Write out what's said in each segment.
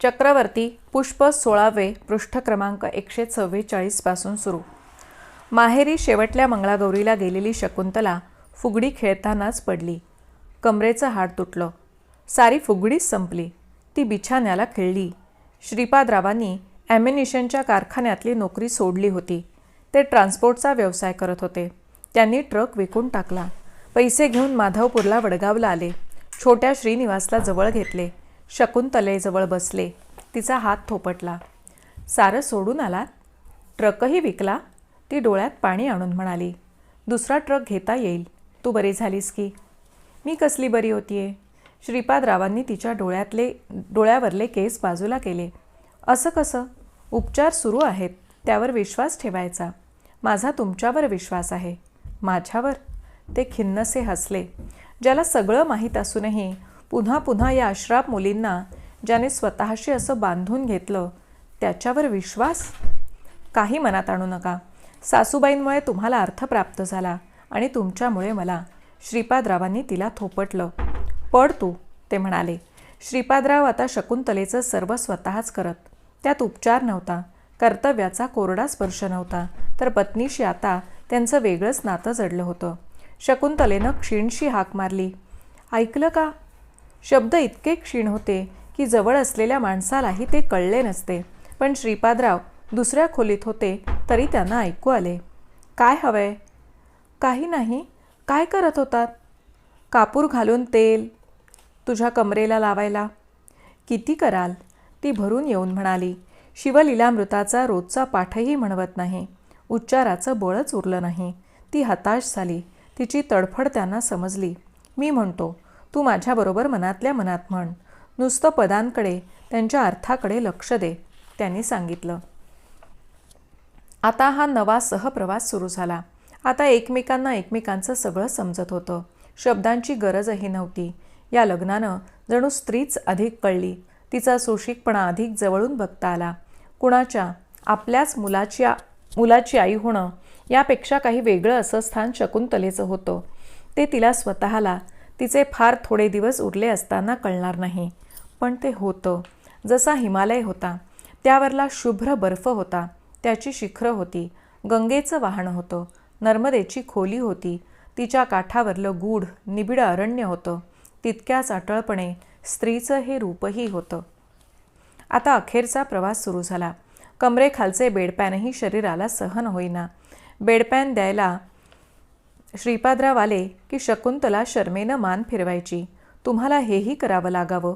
चक्रवर्ती पुष्प 16वे पृष्ठ क्रमांक 144 पासून सुरू. माहेरी शेवटल्या मंगळागौरीला गेलेली शकुंतला फुगडी खेळतानाच पडली. कमरेचं हाड तुटलं. सारी फुगडीच संपली. ती बिछाण्याला खिळली. श्रीपादरावांनी ॲम्युनिशनच्या कारखान्यातली नोकरी सोडली होती. ते ट्रान्सपोर्टचा व्यवसाय करत होते. त्यांनी ट्रक विकून टाकला. पैसे घेऊन माधवपूरला वडगावला आले. छोट्या श्रीनिवासला जवळ घेतले. शकुंतलेजवळ बसले. तिचा हात थोपटला. सारं सोडून आलात? ट्रकही विकला? ती डोळ्यात पाणी आणून म्हणाली. दुसरा ट्रक घेता येईल. तू बरी झालीस की? मी कसली बरी होतीये? श्रीपादरावांनी तिच्या डोळ्यावरले केस बाजूला केले. असं कसं? उपचार सुरू आहेत, त्यावर विश्वास ठेवायचा. माझा तुमच्यावर विश्वास आहे. माझ्यावर? ते खिन्नसे हसले. ज्याला सगळं माहीत असूनही पुन्हा पुन्हा या अश्राप मुलींना ज्याने स्वतःशी असं बांधून घेतलं, त्याच्यावर विश्वास? काही मनात आणू नका. सासूबाईंमुळे तुम्हाला अर्थ प्राप्त झाला आणि तुमच्यामुळे मला. श्रीपादरावांनी तिला थोपटलं. पड तू, ते म्हणाले. श्रीपादराव आता शकुंतलेचं सर्व स्वतःच करत. त्यात उपचार नव्हता, कर्तव्याचा कोरडा स्पर्श नव्हता, तर पत्नीशी आता त्यांचं वेगळंच नातं जडलं होतं. शकुंतलेनं क्षीणशी हाक मारली. ऐकलं का? शब्द इतके क्षीण होते की जवळ असलेल्या माणसालाही ते कळले नसते. पण श्रीपादराव दुसऱ्या खोलीत होते तरी त्यांना ऐकू आले. काय हवंय? काही नाही. काय करत होतात? कापूर घालून तेल तुझ्या कमरेला लावायला. किती कराल? ती भरून येऊन म्हणाली. शिवलीलामृताचा रोजचा पाठही म्हणवत नाही. उच्चाराचं बळच उरलं नाही. ती हताश झाली. तिची तडफड त्यांना समजली. मी म्हणतो, तू माझ्याबरोबर मनातल्या मनात म्हण. नुसतं पदांकडे, त्यांच्या अर्थाकडे लक्ष दे, त्यांनी सांगितलं. आता हा नवा सहप्रवास सुरू झाला. आता एकमेकांना एकमेकांचं सगळं समजत होतं. शब्दांची गरजही नव्हती. या लग्नानं जणू स्त्रीच अधिक कळली. तिचा सोशिकपणा अधिक जवळून बघता आला. कुणाच्या? आपल्याच मुलाची आई होणं यापेक्षा काही वेगळं असं स्थान शकुंतलेचं होतं. ते तिला स्वतःला तिचे फार थोडे दिवस उरले असताना कळणार नाही. पण ते होतं. जसा हिमालय होता, त्यावरला शुभ्र बर्फ होता, त्याची शिखरं होती, गंगेचं वाहन होतं, नर्मदेची खोली होती, तिच्या काठावरलं गूढ निबिड अरण्य होतं. तितक्याच अटळपणे स्त्रीचं हे रूपही होतं. आता अखेरचा प्रवास सुरू झाला. कमरेखालचे बेडपॅनही शरीराला सहन होईना. बेडपॅन द्यायला श्रीपादराव आले की शकुंतला शर्मेनं मान फिरवायची. तुम्हाला हेही करावं लागावं.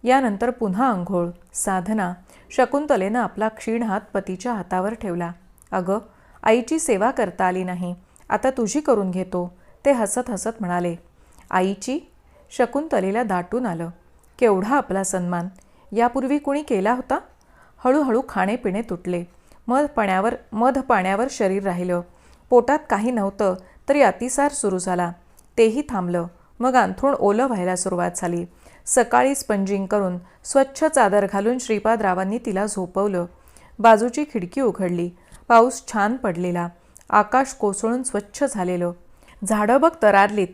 यानंतर पुन्हा अंघोळ, साधना. शकुंतलेनं आपला क्षीण हात पतीच्या हातावर ठेवला. अगं, आईची सेवा करता आली नाही, आता तुझी करून घेतो, ते हसत हसत म्हणाले. आईची? शकुंतलेला दाटून आलं. केवढा आपला सन्मान! यापूर्वी कुणी केला होता? हळूहळू खाणेपिणे तुटले. मध पाण्यावर शरीर राहिलं. पोटात काही नव्हतं तरी अतिसार सुरू झाला. तेही थांबलं. मग अंथरूण ओलं व्हायला सुरुवात झाली. सकाळी स्पंजिंग करून स्वच्छ चादर घालून श्रीपादरावांनी तिला झोपवलं. बाजूची खिडकी उघडली. पाऊस छान पडलेला. आकाश कोसळून स्वच्छ झालेलं. झाडं बघ तरारलीत.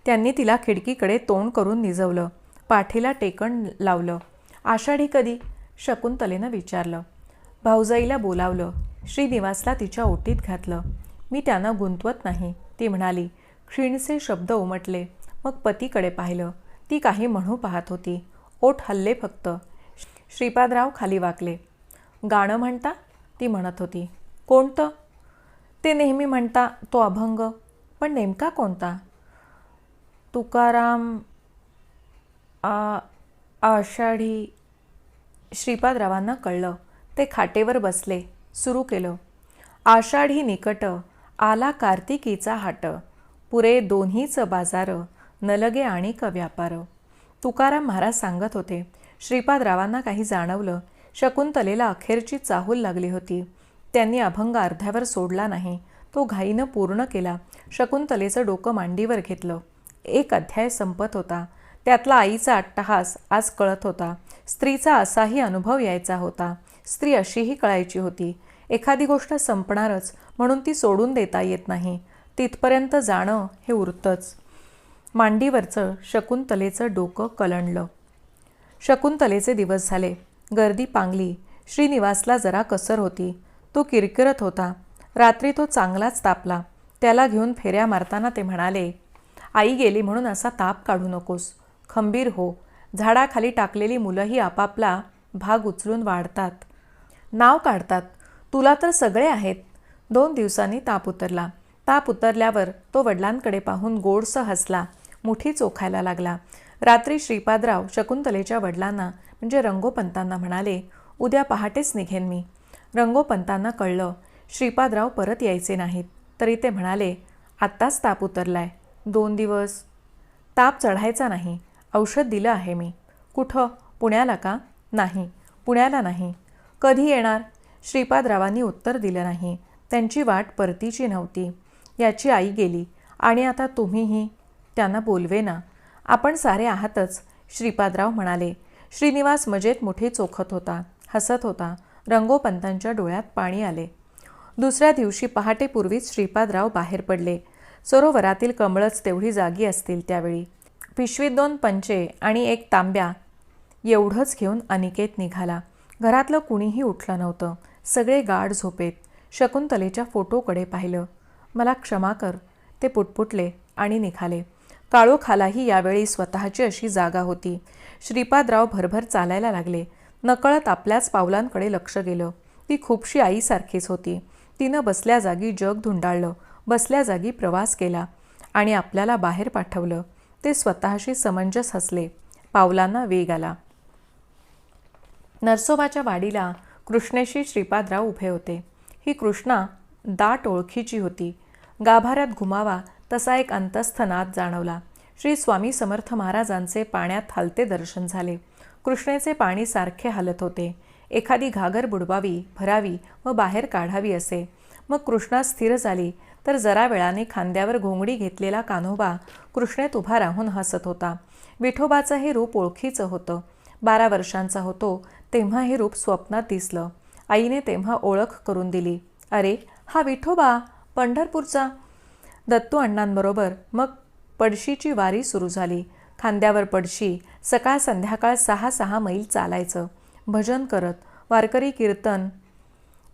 त्यांनी तिला खिडकीकडे तोंड करून निजवलं. पाठीला टेकण लावलं. आषाढी कधी? शकुंतलेनं विचारलं. भाऊजाईला बोलावलं. श्रीनिवासला तिच्या ओटीत घातलं. मी त्यांना गुंतवत नाही, ती म्हणाली. क्षीणचे शब्द उमटले. मग पतीकडे पाहिलं. ती काही म्हणू पाहत होती. ओठ हल्ले फक्त. श्रीपादराव खाली वाकले. गाणं म्हणता? ती म्हणत होती. कोणतं? ते नेहमी म्हणता तो अभंग. पण नेमका कोणता? तुकाराम आषाढी. श्रीपादरावांना कळलं. ते खाटेवर बसले. सुरू केलं. आषाढी निकट आला कार्तिकीचा हाट, पुरे दोन्हीच बाजार, न लगे आणिक व्यापार. तुकाराम महाराज सांगत होते. श्रीपादरावांना काही जाणवलं. शकुंतलेला अखेरची चाहूल लागली होती. त्यांनी अभंग अर्ध्यावर सोडला नाही. तो घाईनं पूर्ण केला. शकुंतलेचं डोकं मांडीवर घेतलं. एक अध्याय संपत होता. त्यातला आईचा अट्टहास आज कळत होता. स्त्रीचा असाही अनुभव यायचा होता. स्त्री अशीही कळायची होती. एखादी गोष्ट संपणारच म्हणून ती सोडून देता येत नाही. तिथपर्यंत जाणं हे उरतंच. मांडीवरचं शकुंतलेचं डोकं कलंडलं. शकुंतलेचे दिवस झाले. गर्दी पांगली. श्रीनिवासला जरा कसर होती. तो किरकिरत होता. रात्री तो चांगलाच तापला. त्याला घेऊन फेऱ्या मारताना ते म्हणाले, आई गेली म्हणून असा ताप काढू नकोस. खंबीर हो. झाडाखाली टाकलेली मुलंही आपापला भाग उचलून वाढतात, नाव काढतात. तुला तर सगळे आहेत. 2 दिवसांनी ताप उतरला. ताप उतरल्यावर तो वडिलांकडे पाहून गोडसं हसला. मुठी चोखायला लागला. रात्री श्रीपादराव शकुंतलेच्या वडिलांना म्हणजे रंगोपंतांना म्हणाले, उद्या पहाटेच निघेन मी. रंगोपंतांना कळलं श्रीपादराव परत यायचे नाहीत. तरी ते म्हणाले, आत्ताच ताप उतरलाय. 2 दिवस ताप चढायचा नाही. औषध दिलं आहे मी. कुठं? पुण्याला का? नाही, पुण्याला नाही. कधी येणार? श्रीपादरावांनी उत्तर दिलं नाही. त्यांची वाट परतीची नव्हती. याची आई गेली आणि आता तुम्हीही. त्यांना बोलवेना. आपण सारे आहातच, श्रीपादराव म्हणाले. श्रीनिवास मजेत मुठी चोखत होता, हसत होता. रंगोपंतांच्या डोळ्यात पाणी आले. दुसऱ्या दिवशी पहाटेपूर्वीच श्रीपादराव बाहेर पडले. सरोवरातील कमळच तेवढी जागी असतील त्यावेळी. पिशवीत 2 पंचे आणि 1 तांब्या एवढंच घेऊन अनिकेत निघाला. घरातलं कुणीही उठलं नव्हतं. सगळे गाढ झोपेत. शकुंतलेच्या फोटोकडे पाहिलं. मला क्षमा कर, ते पुटपुटले आणि निघाले. काळोखालाही यावेळी स्वतःची अशी जागा होती. श्रीपादराव भरभर चालायला लागले. नकळत आपल्याच पावलांकडे लक्ष गेलं. ती खूपशी आईसारखीच होती. तिनं बसल्या जागी जग धुंडाळलं, बसल्या जागी प्रवास केला आणि आपल्याला बाहेर पाठवलं. ते स्वतःशी समंजस हसले. पावलांना वेग आला. नरसोबाच्या वाडीला कृष्णेशी श्रीपादराव उभे होते. ही कृष्णा दाट ओळखीची होती. गाभाऱ्यात घुमावा तसा एक अंतस्थ नाद जाणवला. श्री स्वामी समर्थ महाराजांचे पाण्यात हलते दर्शन झाले. कृष्णेचे पाणी सारखे हलत होते. एखादी घागर बुडवावी, भरावी व बाहेर काढावी असे. मग कृष्णा स्थिर झाली तर जरा वेळाने खांद्यावर घोंगडी घेतलेला कान्होबा कृष्णेत उभा राहून हसत होता. विठोबाचं हे रूप ओळखीचं होतं. 12 वर्षांचा होतो तेव्हा हे रूप स्वप्नात दिसलं. आईने तेव्हा ओळख करून दिली. अरे, हा विठोबा पंढरपूरचा. दत्तू अण्णांबरोबर मग पडशीची वारी सुरू झाली. खांद्यावर पडशी. सकाळ संध्याकाळ 6-6 मैल चालायचं. भजन करत. वारकरी कीर्तन.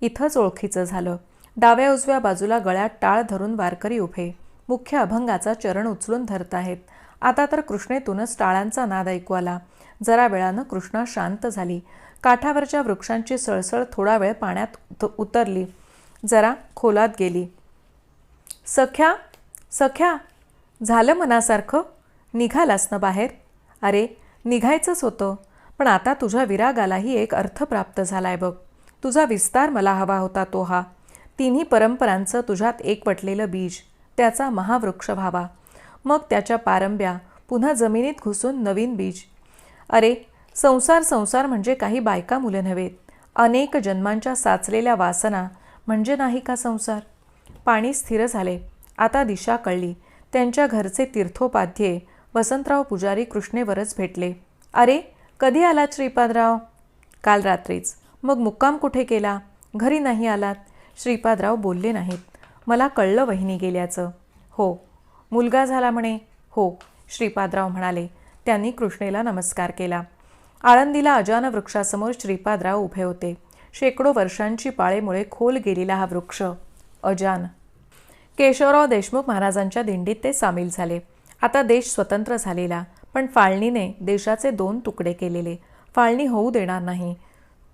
इथंच ओळखीचं झालं. डाव्या उजव्या बाजूला गळ्यात टाळ धरून वारकरी उभे. मुख्य अभंगाचा चरण उचलून धरताहेत. आता तर कृष्णेतूनच टाळांचा नाद ऐकू आला. जरा वेळानं कृष्णा शांत झाली. काठावरच्या वृक्षांची सळसळ थोडा वेळ पाण्यात उतरली. जरा खोलात गेली. सख्या, सख्या, झालं मनासारखं? निघालास ना बाहेर? अरे, निघायचंच होतं, पण आता तुझ्या विरागालाही एक अर्थ प्राप्त झालाय बघ. तुझा विस्तार मला हवा होता तो हा. 3 परंपरांचं तुझ्यात एकवटलेलं बीज, त्याचा महावृक्ष व्हावा. मग त्याच्या पारंब्या पुन्हा जमिनीत घुसून नवीन बीज. अरे, संसार संसार म्हणजे काही बायका मुलं नव्हेत. अनेक जन्मांच्या साचलेल्या वासना म्हणजे नाही का संसार. पाणी स्थिर झाले. आता दिशा कळली. त्यांच्या घरचे तीर्थोपाध्ये वसंतराव पुजारी कृष्णेवरच भेटले. अरे, कधी आलात श्रीपादराव? काल रात्रीच. मग मुक्काम कुठे केला? घरी नाही आलात? श्रीपादराव बोलले नाहीत. मला कळलं वहिनी गेल्याचं. हो. मुलगा झाला म्हणे? हो, श्रीपादराव म्हणाले. त्यांनी कृष्णेला नमस्कार केला. आळंदीला अजान वृक्षासमोर श्रीपादराव उभे होते. शेकडो वर्षांची पाळेमुळे खोल गेलेला हा वृक्ष अजान. केशवराव देशमुख महाराजांच्या दिंडीत ते सामील झाले. आता देश स्वतंत्र झालेला, पण फाळणीने देशाचे 2 तुकडे केलेले. फाळणी होऊ देणार नाही.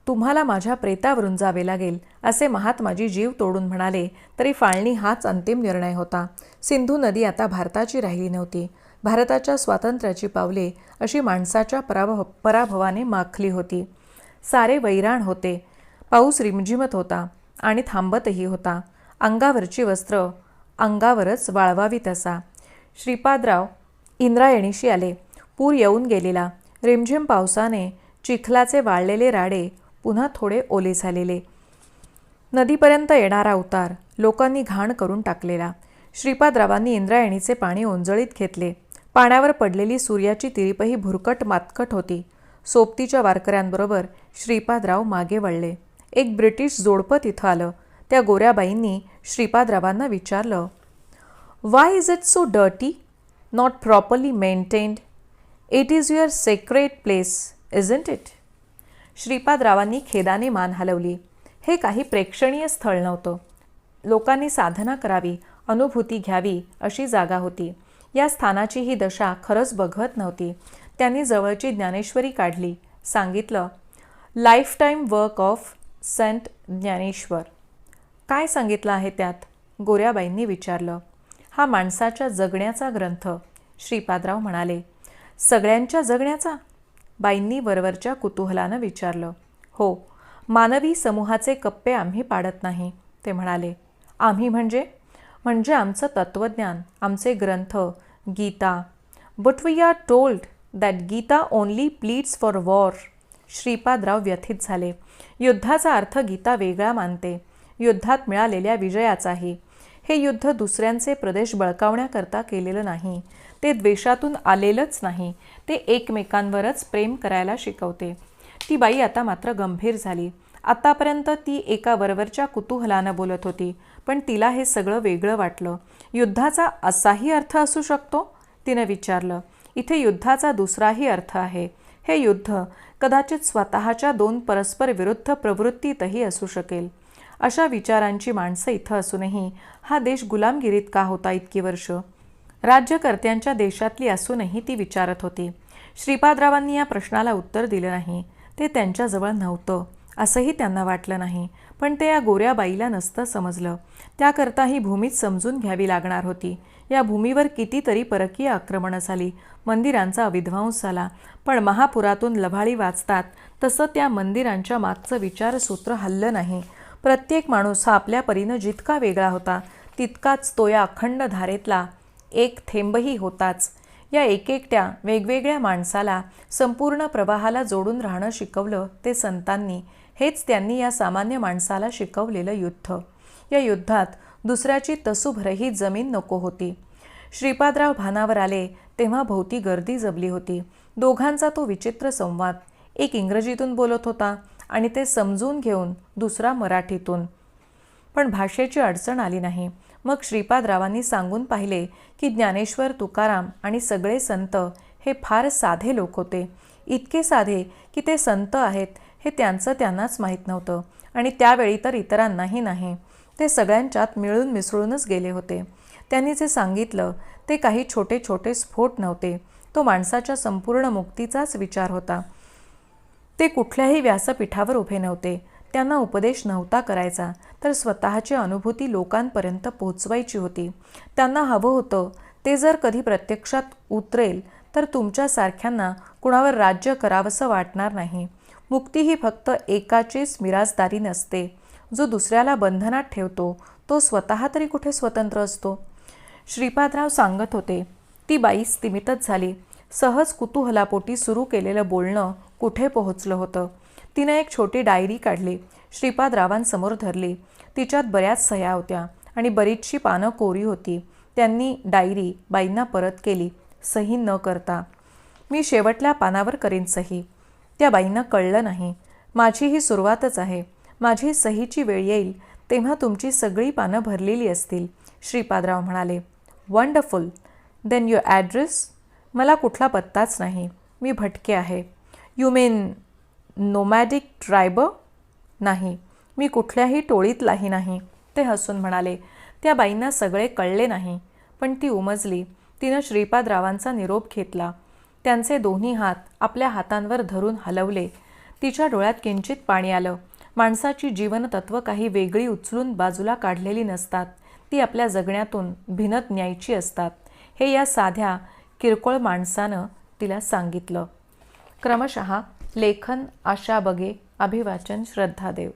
तुम्हाला माझ्या प्रेतावरून जावे लागेल असे महात्माजी जीव तोडून म्हणाले तरी फाळणी हाच अंतिम निर्णय होता. सिंधू नदी आता भारताची राहिली नव्हती. भारताच्या स्वातंत्र्याची पावले अशी माणसाच्या पराभवाने माखली होती. सारे वैराण होते. पाऊस रिमझिमत होता आणि थांबतही होता. अंगावरची वस्त्र अंगावरच वाळवावी तसा. श्रीपादराव इंद्रायणीशी आले. पूर येऊन गेलेला. रिमझिम पावसाने चिखलाचे वाळलेले राडे पुन्हा थोडे ओले झालेले. नदीपर्यंत येणारा उतार लोकांनी घाण करून टाकलेला. श्रीपादरावांनी इंद्रायणीचे पाणी ओंजळीत घेतले. पाण्यावर पडलेली सूर्याची तिरीपही भुरकट मातकट होती. सोबतीच्या वारकऱ्यांबरोबर श्रीपादराव मागे वळले. एक ब्रिटिश जोडपं तिथं आलं. त्या गोऱ्या बाईंनी श्रीपादरावांना विचारलं, why is it so dirty, not properly maintained? It is your secret place, isn't it? श्रीपादरावांनी खेदाने मान हलवली. हे काही प्रेक्षणीय स्थळ नव्हतं. लोकांनी साधना करावी, अनुभूती घ्यावी अशी जागा होती. या स्थानाची ही दशा खरंच बघवत नव्हती. त्यांनी जवळची ज्ञानेश्वरी काढली. सांगितलं, lifetime work of saint Dnyaneshwar. काय सांगितलं आहे त्यात? गोऱ्याबाईंनी विचारलं. हा माणसाच्या जगण्याचा ग्रंथ. श्रीपादराव म्हणाले. सगळ्यांच्या जगण्याचा? बाईंनी वरवरच्या कुतूहलानं विचारलं. हो, मानवी समूहाचे कप्पे आम्ही पाडत नाही, ते म्हणाले. आम्ही म्हणजे आमचं तत्त्वज्ञान, आमचे ग्रंथ, Gita. But we are told that Gita only pleads for war. Shripadrao व्यथित झाले. युद्धाचा अर्थ गीता वेगळा मानते, युद्धात मिळालेल्या विजयाचाही. हे युद्ध दुसऱ्यांचे प्रदेश बळकावण्याकरता केलेलं नाही. ते द्वेषातून आलेलंच नाही. ते एकमेकांवरच प्रेम करायला शिकवते. ती बाई आता मात्र गंभीर झाली. आतापर्यंत ती एका वरवरच्या कुतूहलानं बोलत होती, पण तिला हे सगळं वेगळं वाटलं. युद्धाचा असाही अर्थ असू शकतो? तिनं विचारलं. इथे युद्धाचा दुसराही अर्थ आहे. हे युद्ध कदाचित स्वतःच्या दोन परस्पर विरुद्ध प्रवृत्तीतही असू शकेल. अशा विचारांची माणसं इथं असूनही हा देश गुलामगिरीत का होता इतकी वर्ष? राज्यकर्त्यांच्या देशातली असूनही ती विचारत होती. श्रीपादरावांनी या प्रश्नाला उत्तर दिलं नाही. ते त्यांच्याजवळ नव्हतं असंही त्यांना वाटलं नाही. पण ते या गोऱ्याबाईला नसतं समजलं. त्याकरता ही भूमीच समजून घ्यावी लागणार होती. या भूमीवर कितीतरी परकीय आक्रमणं झाली, मंदिरांचा विध्वंस झाला, पण महापुरातून लभाळी वाचतात तसं त्या मंदिरांच्या मागचं विचारसूत्र हललं नाही. प्रत्येक माणूस हा आपल्या परीनं जितका वेगळा होता, तितकाच तो या अखंड धारेतला एक थेंबही होताच. या एकेकट्या वेगवेगळ्या माणसाला संपूर्ण प्रवाहाला जोडून राहणं शिकवलं ते संतांनी. हेच त्यांनी या सामान्य माणसाला शिकवलेलं युद्ध. या युद्धात दुसऱ्याची तसूभरही जमीन नको होती. श्रीपादराव भानावर आले तेव्हा भोवती गर्दी जमली होती. दोघांचा तो विचित्र संवाद. एक इंग्रजीतून बोलत होता आणि ते समजून घेऊन दुसरा मराठीतून. पण भाषेची अडचण आली नाही. मग श्रीपादरावांनी सांगून पाहिले की ज्ञानेश्वर, तुकाराम आणि सगळे संत हे फार साधे लोक होते. इतके साधे की ते संत आहेत हे त्यांचं त्यांनाच माहीत नव्हतं, आणि त्यावेळी तर इतरांनाही नाही. ते सगळ्यांच्यात मिळून मिसळूनच गेले होते. त्यांनी जे सांगितलं ते काही छोटे छोटे स्फोट नव्हते. तो माणसाच्या संपूर्ण मुक्तीचाच विचार होता. ते कुठल्याही व्यासपीठावर उभे नव्हते. त्यांना उपदेश नव्हता करायचा, तर स्वतःची अनुभूती लोकांपर्यंत पोहोचवायची होती. त्यांना हवं होतं ते जर कधी प्रत्यक्षात उतरेल तर तुमच्यासारख्यांना कुणावर राज्य करावंसं वाटणार नाही. मुक्ती ही फक्त एकाचीच मिराजदारी नसते. जो दुसऱ्याला बंधनात ठेवतो तो स्वतः तरी कुठे स्वतंत्र असतो? श्रीपादराव सांगत होते. ती बाई स्तिमितच झाली. सहज कुतूहलापोटी सुरू केलेलं बोलणं कुठे पोहोचलं होतं? तिनं एक छोटी डायरी काढली, श्रीपादरावांसमोर धरली. तिच्यात बऱ्याच सह्या होत्या आणि बरीचशी पानं कोरी होती. त्यांनी डायरी बाईंना परत केली, सही न करता. मी शेवटल्या पानावर करीन सही. त्या बाईंना कळलं नाही. माझी ही सुरुवातच आहे. माझी सहीची वेळ येईल तेव्हा तुमची सगळी पानं भरलेली असतील. श्रीपादराव म्हणाले. वंडरफुल. Then your address? मला कुठला पत्ताच नाही. मी भटके आहे. You mean nomadic tribe? नाही, मी कुठल्याही टोळीतलाही नाही, ते हसून म्हणाले. त्या बाईंना सगळे कळले नाही, पण ती उमजली. तिनं श्रीपादरावांचा निरोप घेतला. त्यांचे दोन्ही हात आपल्या हातांवर धरून हलवले. तिच्या डोळ्यात किंचित पाणी आलं. माणसाची जीवनतत्व काही वेगळी उचलून बाजूला काढलेली नसतात. ती आपल्या जगण्यातून भिनत न्यायची असतात. हे या साध्या किरकोळ माणसानं तिला सांगितलं. क्रमशः लेखन आशा बगे, अभिवाचन श्रद्धा देव.